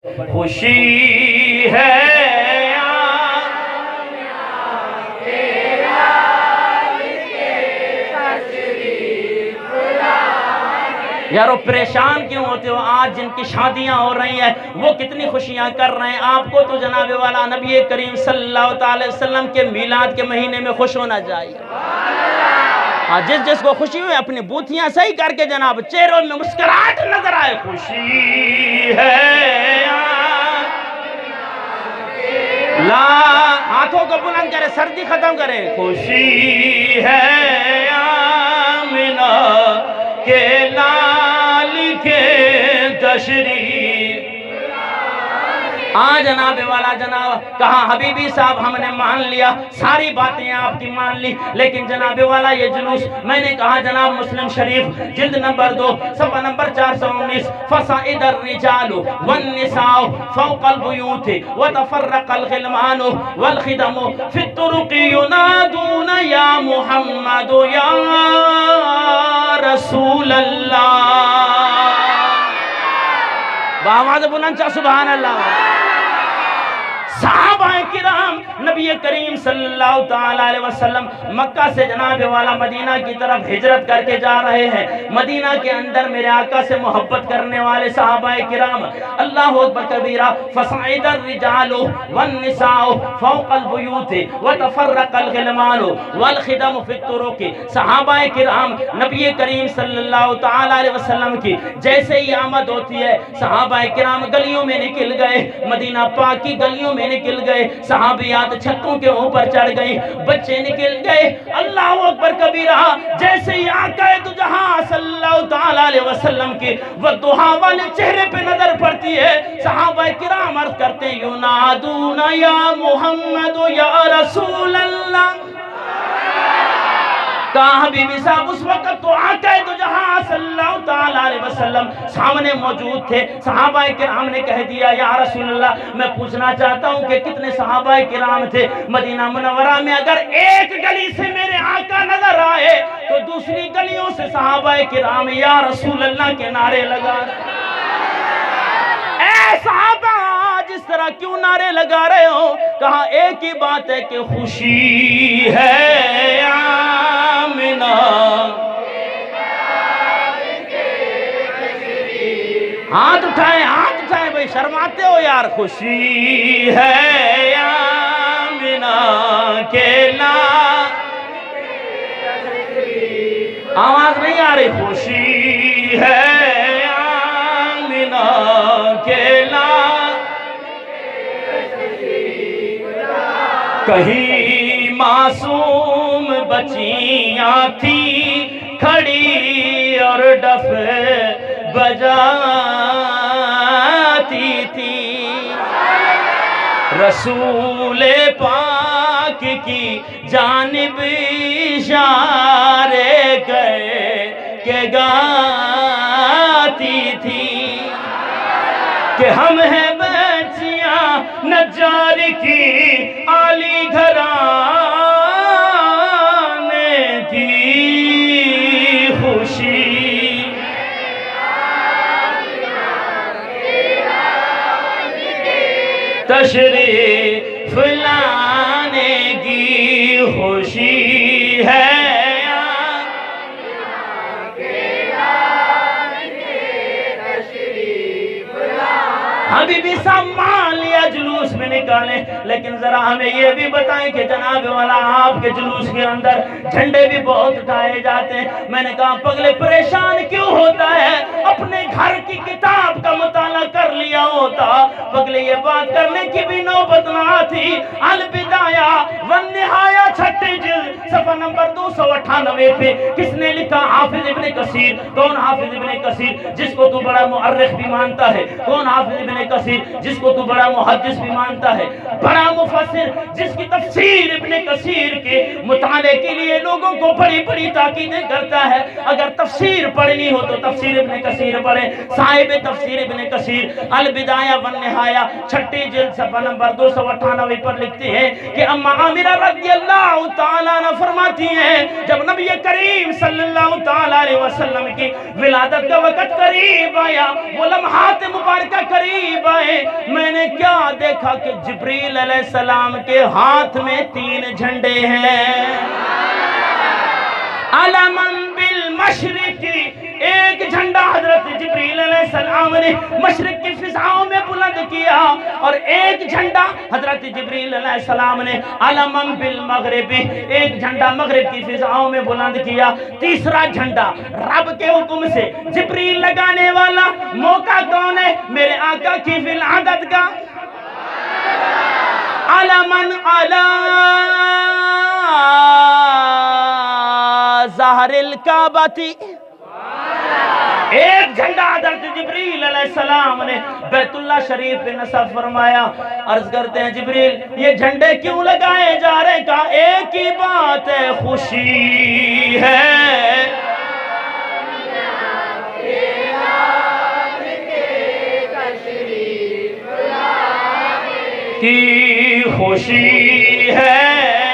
खुशी है यारो, परेशान क्यों होते हो? आज जिनकी शादियां हो रही हैं वो कितनी खुशियां कर रहे हैं। आपको तो जनाबे वाला नबी करीम सल्लल्लाहु अलैहि वसल्लम के मीलाद के महीने में खुश होना चाहिए। हाँ, जिस जिसको खुशी हुई अपनी बूथियां सही करके जनाब चेहरों में मुस्कुराहट नजर आए। खुशी है ला, हाथों को बुलंद करें, सर्दी खत्म करें। खुशी है आमिना के लाल के तशरीफ। जनाबे वाला जनाब कहा हबीबी साहब हमने मान लिया, सारी बातें आपकी मान ली, लेकिन जनाबे वाला ये जुलूस, मैंने कहा जनाब मुस्लिम शरीफ जिल्द नंबर 2 सफ़ा नंबर 419, फसाइदर रिजालु वन निसाउ फौकल बुयूति व तफर्रकल गिलमानु वल खिदमु फित तुरुक़ि युनादून या मुहम्मद या रसूल अल्लाह। आवाज़ बुलंद सुभान अल्लाह। सहाबाए किराम नबी करीम सल्लल्लाहु ताला अलैहि वसल्लम मक्का से जनाब वाला मदीना की तरफ हिजरत करके जा रहे हैं। मदीना के अंदर मेरे आका से मोहब्बत करने वाले सहाबाए किराम अल्लाहु अकबर कबीरा फसाइदर रिजालु वन निसाउ फौकल बुयूति व तफर्रकल गिलमानु वल खिदम फित तुरुक़ि। सहाबाए किराम नबी करीम सल्लल्लाहु ताला अलैहि वसल्लम की जैसे ही आमद होती है, सहाबाए किराम गलियों में निकल गए, मदीना पाक की गलियों में निकल गए, सहाबियात छतों के ऊपर चढ़ गई, बच्चे निकल गए। अल्लाहु अकबर कबीरा। जैसे ही आका दो जहां सल्लल्लाहु ताला अलैहि वसल्लम की वो दुहा वाले चेहरे पे नजर पड़ती है, सहाबा किराम अर्ज करते हैं युनादूना या मुहम्मद या रसूल अल्लाह। कहा हबीबी साहब उस वक्त तो आका दो जहां सल्लल्लाहु ताला अलैहि वसल्लम सामने मौजूद थे। सहाबाए किराम ने कह दिया या रसूल अल्लाह, मैं पूछना चाहता हूं कि कितने सहाबाए किराम थे मदीना मुनव्वरा में? अगर एक गली से मेरे आका नजर आए तो दूसरी गलियों से सहाबाए किराम या रसूल अल्लाह के नारे लगा। ऐ सहाबा जिस तरह क्यों नारे लगा रहे हो? कहा एक ही बात है कि खुशी है आमिना। हाथ उठाए भाई, शर्माते हो यार। खुशी है आमिना के ला, आवाज नहीं आ रही। खुशी है आमिना के ला, कहीं मासूम बच्चियां थी खड़ी और डफ बजाती थी, रसूले पाक की जानिब इशारे के गाती थी कि हम हैं बच्चियां नज्जार की आली घराने की खुशी। तशरीफ लाने की खुशी है। हबीबी साहब मान लिया जुलूस में निकाले, लेकिन जरा हमें ये भी बताएं कि जनाब वाला आपके जुलूस के अंदर झंडे भी बहुत उठाए जाते हैं। मैंने कहा पगले परेशान क्यों होता है? अपने घर की किताब का मुताला कर लिया होता, पगले ये बात करने की भी नौबत ना आती। अल बिदाया वन निहाया छठी जिल्द सफ़ा नंबर 298 पे किसने लिखा? हाफिज इब्ने कसीर। कौन हाफिज इब्ने कसीर? जिसको तू बड़ा मुअर्रिख भी मानता है। कौन हाफिज इब्ने कसीर? जिसको तू बड़ा मुहद्दिस भी मानता है, बड़ा मुफस्सिर, जिसकी तफसीर इब्ने कसीर के मुताले के लिए लोगों को बड़ी बड़ी ताकीदें करता है। अगर तफसीर पढ़नी हो तो तफसीर इब्ने कसीर पढ़े। साहिब तफसीर इब्ने कसीर अल बिदाया वन निहाया छठी जिल्द सफ़ा नंबर 298 पर लिखते हैं कि अम्मा आमिरा रज़ियल्लाहु ताला अन्हा फरमाती हैं, जब नबी करीम सल्लल्लाहु ताला अलैहि वसल्लम की विलादत का वक्त करीब आया, वो लम्हात मुबारका करीब आया, आए, मैंने क्या देखा कि जिब्रील अलैहिस्सलाम के हाथ में 3 झंडे हैं। अलमन बिल मशरिकी, एक झंडा हजरत जिब्रील अलैहिस्सलाम ने मशरिक की फिजाओं में बुलंद किया, और एक झंडा हजरत जिब्रील अलैहिस्सलाम ने अलमन बिल मगरिबी, एक झंडा मगरिब की फिजाओं में बुलंद किया। तीसरा झंडा रब के हुक्म से जिब्रील लगाने वाला मौका कौन है? मेरे आका की विलादत का। अलमन अला ज़हरिल काबती, एक झंडा हज़रत जिब्रील अलैहिस्सलाम ने बैतुल्लाह शरीफ पे नस्ब फरमाया। अर्ज करते हैं जिब्रील ये झंडे क्यों लगाए जा रहे? कहा एक ही बात है, खुशी है की खुशी है